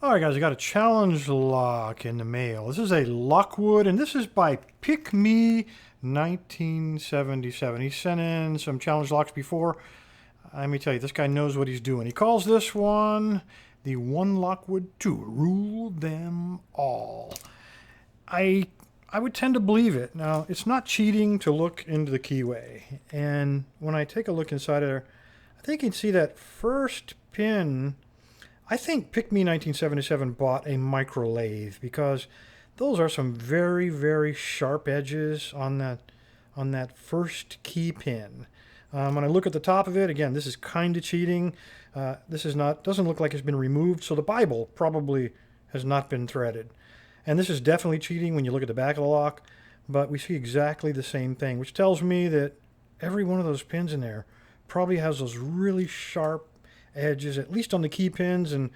Alright guys, I got a challenge lock in the mail. This is a Lockwood, and this is by Pick Me 1977. He sent in some challenge locks before. Let me tell you, this guy knows what he's doing. He calls this one the One Lockwood to rule them all. I would tend to believe it. Now, it's not cheating to look into the keyway. And when I take a look inside of there, I think you can see that first pin. I think Pick Me 1977 bought a micro lathe because those are some very, very sharp edges on that first key pin. When I look at the top of it, again, this is kind of cheating. Doesn't look like it's been removed, so the Bible probably has not been threaded. And this is definitely cheating when you look at the back of the lock, but we see exactly the same thing, which tells me that every one of those pins in there probably has those really sharp edges, at least on the key pins. And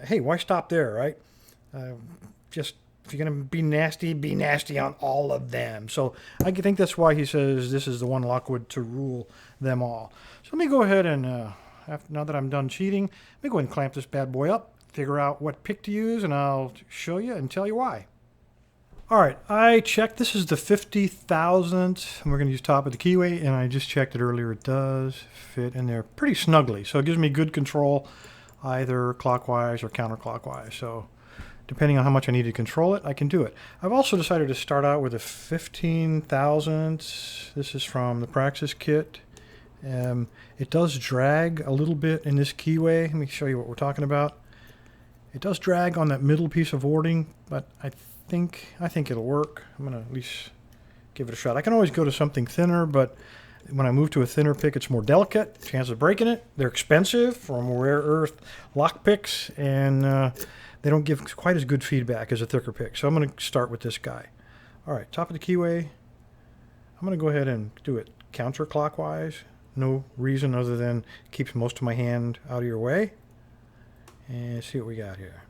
hey, why stop there, right? Just if you're going to be nasty on all of them. So I think that's why he says this is the one Lockwood to rule them all. So let me go ahead and now that I'm done cheating, let me go ahead and clamp this bad boy up, figure out what pick to use, and I'll show you and tell you why. All right, I checked. This is the 50,000, and we're going to use top of the keyway, and I just checked it earlier. It does fit in there pretty snugly, so it gives me good control either clockwise or counterclockwise. So depending on how much I need to control it, I can do it. I've also decided to start out with a 15,000. This is from the Praxis kit. It does drag a little bit in this keyway. Let me show you what we're talking about. It does drag on that middle piece of warding, but I think it'll work. I'm going to at least give it a shot. I can always go to something thinner, but when I move to a thinner pick, it's more delicate. Chance of breaking it. They're expensive from rare earth lock picks, and they don't give quite as good feedback as a thicker pick. So I'm going to start with this guy. All right, top of the keyway. I'm going to go ahead and do it counterclockwise. No reason other than it keeps most of my hand out of your way. And see what we got here.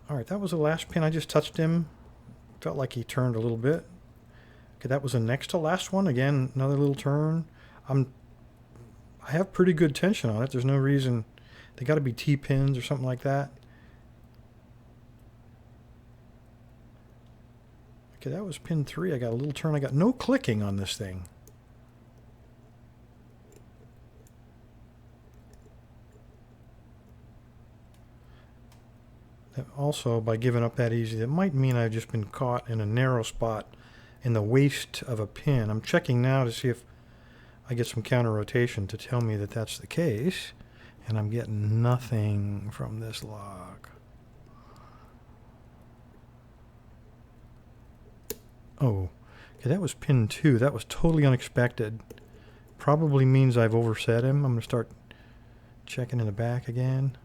All right, that was the last pin. I just touched him. Felt like he turned a little bit. Okay, that was the next to last one. Again, another little turn. I have pretty good tension on it. There's no reason. They got to be T-pins or something like that. Okay, that was pin 3. I got a little turn. I got no clicking on this thing. Also, by giving up that easy, that might mean I've just been caught in a narrow spot in the waist of a pin. I'm checking now to see if I get some counter rotation to tell me that that's the case, and I'm getting nothing from this lock. Oh, okay, that was pin 2. That was totally unexpected. Probably means I've overset him. I'm going to start checking in the back again.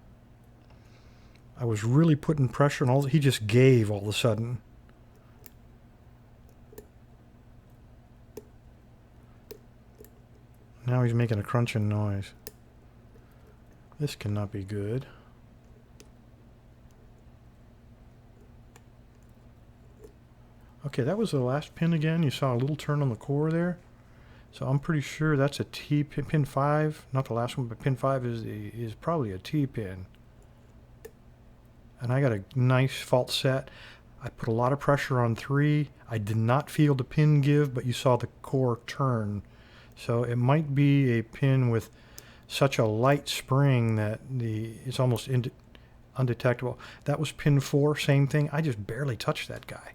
I was really putting pressure, and he just gave all of a sudden. Now he's making a crunching noise. This cannot be good. Okay, that was the last pin again. You saw a little turn on the core there. So I'm pretty sure that's a T pin, pin 5. Not the last one, but pin 5 is probably a T pin. And I got a nice fault set. I put a lot of pressure on 3. I did not feel the pin give, but you saw the core turn. So it might be a pin with such a light spring that it's almost undetectable. That was pin 4, same thing. I just barely touched that guy.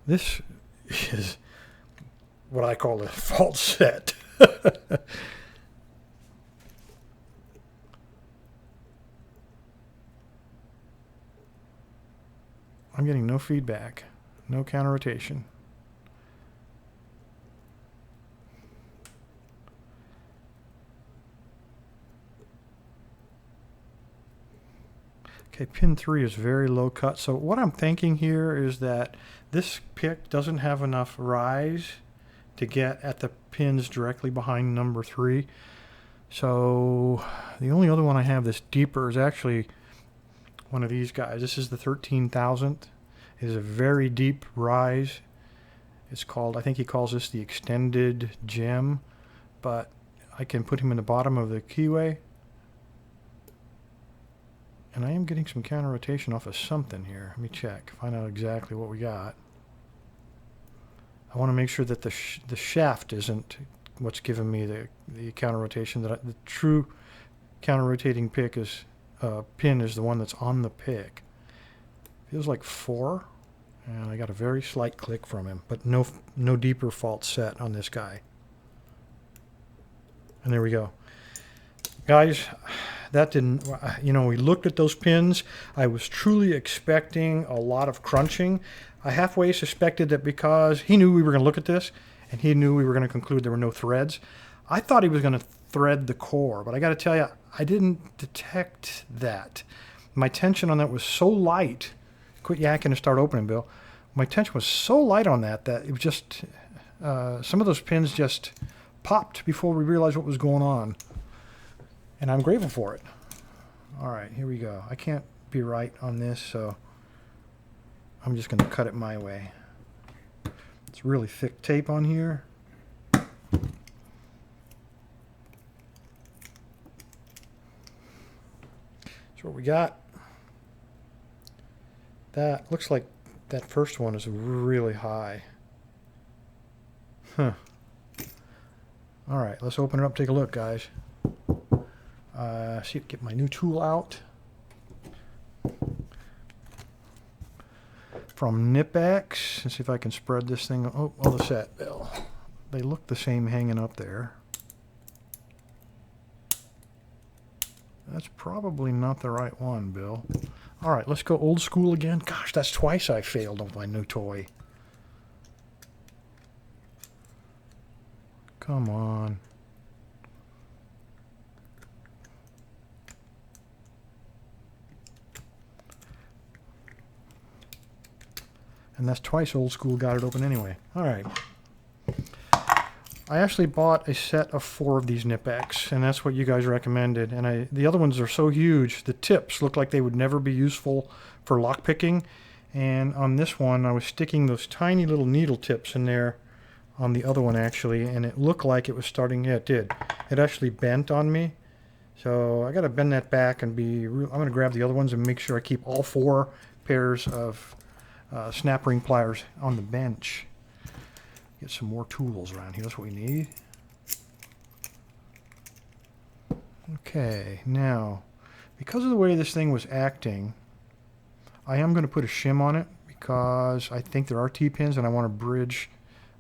This is what I call a fault set. I'm getting no feedback, no counter rotation. Okay, pin 3 is very low cut. So what I'm thinking here is that this pick doesn't have enough rise to get at the pins directly behind number 3. So the only other one I have that's deeper is actually one of these guys. This is the 13,000. It is a very deep rise. It's called, I think he calls this the extended gem, but I can put him in the bottom of the keyway. And I am getting some counter rotation off of something here. Let me check, find out exactly what we got. I want to make sure that the shaft isn't what's giving me the counter rotation. That the true counter rotating pin is the one that's on the pick. Feels like 4, and I got a very slight click from him, but no deeper fault set on this guy. And there we go, guys. That didn't, you know, we looked at those pins. I was truly expecting a lot of crunching. I halfway suspected that because he knew we were going to look at this and he knew we were going to conclude there were no threads, I thought he was going to thread the core. But I got to tell you, I didn't detect that. My tension on that was so light. Quit yakking and start opening, Bill. My tension was so light on that it was just, some of those pins just popped before we realized what was going on. And I'm grateful for it. All right, here we go. I can't be right on this, so I'm just going to cut it my way. It's really thick tape on here. That's what we got. That looks like that first one is really high. Huh. All right, let's open it up, take a look, guys. See, get my new tool out from Nipex. Let's see if I can spread this thing. Oh, the set, Bill. They look the same hanging up there. That's probably not the right one, Bill. All right, let's go old school again. Gosh, that's twice I failed with my new toy. Come on. And that's twice old school got it open anyway. All right. I actually bought a set of 4 of these Nipex, and that's what you guys recommended. And the other ones are so huge, the tips look like they would never be useful for lock picking. And on this one, I was sticking those tiny little needle tips in there on the other one actually, and it looked like it was starting, yeah, it did. It actually bent on me. So I got to bend that back and I'm going to grab the other ones and make sure I keep all 4 pairs of snap ring pliers on the bench. Get some more tools around here. That's what we need. Okay, now, because of the way this thing was acting, I am going to put a shim on it because I think there are T-pins and I want to bridge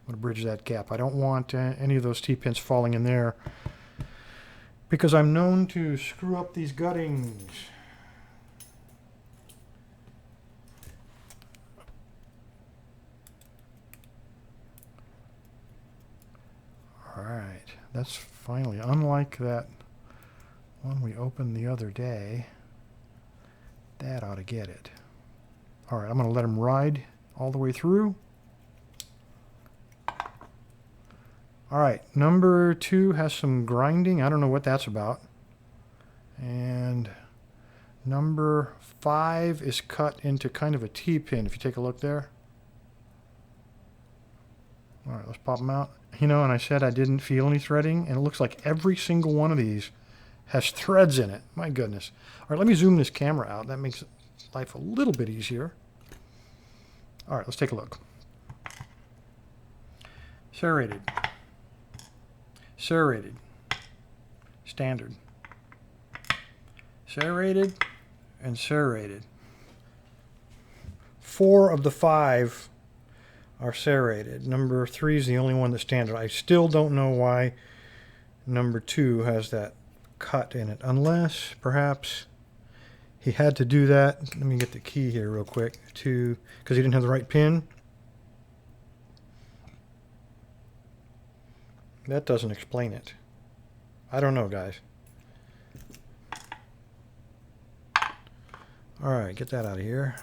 that gap. I don't want any of those T-pins falling in there because I'm known to screw up these guttings. Alright, that's finally, unlike that one we opened the other day, that ought to get it. Alright, I'm going to let them ride all the way through. Alright, number 2 has some grinding. I don't know what that's about. And number 5 is cut into kind of a T-pin, if you take a look there. Alright, let's pop them out. You know, and I said I didn't feel any threading, and it looks like every single one of these has threads in it. My goodness. All right, let me zoom this camera out. That makes life a little bit easier. All right, let's take a look. Serrated. Serrated. Standard. Serrated and serrated. 4 of the 5 are serrated. Number 3 is the only one that's standard. I still don't know why number 2 has that cut in it, unless perhaps he had to do that. Let me get the key here real quick, because he didn't have the right pin. That doesn't explain it. I don't know, guys. All right, get that out of here.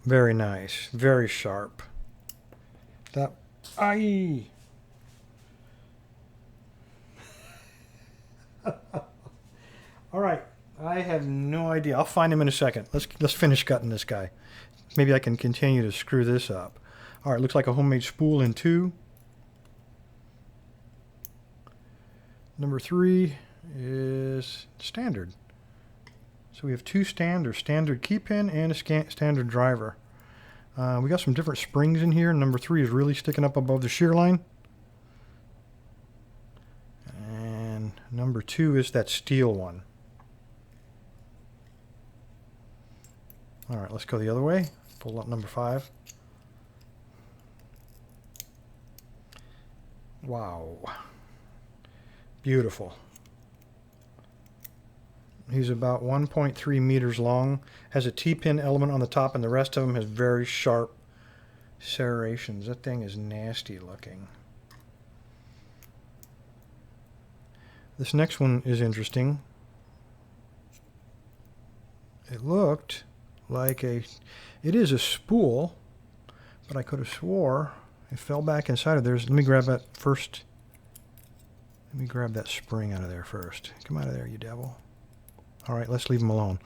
Very nice, very sharp. That, aye. All right, I I have no idea. I'll find him in a second. Let's finish cutting this guy. Maybe I can continue to screw this up. All right, looks like a homemade spool in 2. Number 3 is standard. So we have 2 standard key pin and a standard driver. We got some different springs in here. Number 3 is really sticking up above the shear line. And number 2 is that steel one. All right, let's go the other way. Pull up number 5. Wow. Beautiful. He's about 1.3 meters long, has a T-pin element on the top, and the rest of him has very sharp serrations. That thing is nasty looking. This next one is interesting. It looked like it is a spool, but I could have swore it fell back inside of there. Let me grab that first. Let me grab that spring out of there first. Come out of there, you devil. All right, let's leave him alone.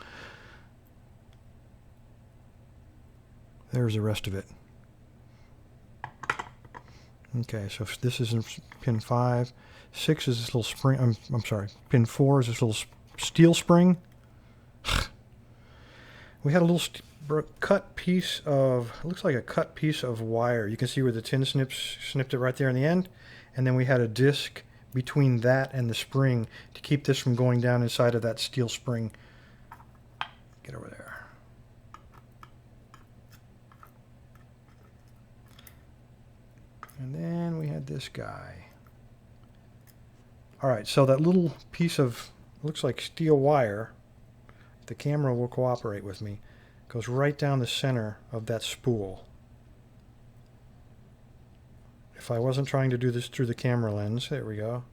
There's the rest of it. Okay, so this is pin 5. 6 is this little spring. I'm sorry. Pin 4 is this little steel spring. We had a little cut piece of, it looks like a cut piece of wire. You can see where the tin snipped it right there in the end. And then we had a disc between that and the spring to keep this from going down inside of that steel spring. Get over there. And then we had this guy. All right, so that little piece of, looks like steel wire, the camera will cooperate with me, goes right down the center of that spool. If I wasn't trying to do this through the camera lens, there we go.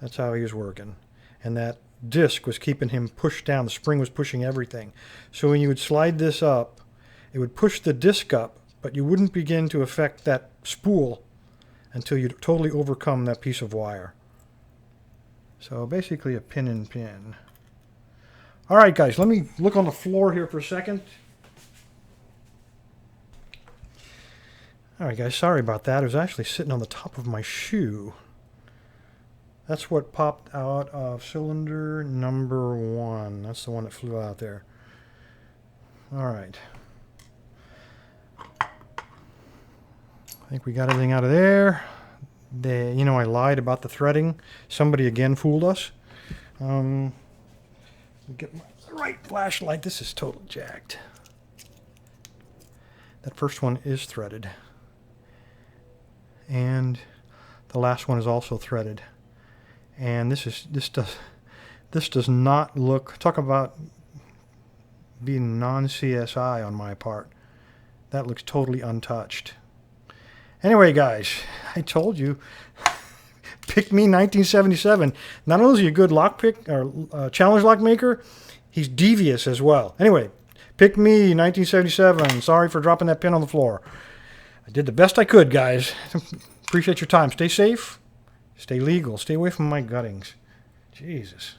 That's how he was working. And that disc was keeping him pushed down. The spring was pushing everything. So when you would slide this up, it would push the disc up, but you wouldn't begin to affect that spool until you'd totally overcome that piece of wire. So basically a pin and pin. All right, guys, let me look on the floor here for a second. All right, guys, sorry about that. It was actually sitting on the top of my shoe. That's what popped out of cylinder number 1. That's the one that flew out there. All right. I think we got everything out of there. You know, I lied about the threading. Somebody again fooled us. Get my right flashlight. This is total jacked. That first one is threaded. And the last one is also threaded. And this does not look, talk about being non-CSI on my part. That looks totally untouched. Anyway, guys, I told you, pick me 1977. Not only is he a good lockpick or challenge lock maker, he's devious as well. Anyway, pick me 1977. Sorry for dropping that pin on the floor. I did the best I could, guys. Appreciate your time. Stay safe. Stay legal. Stay away from my guttings. Jesus.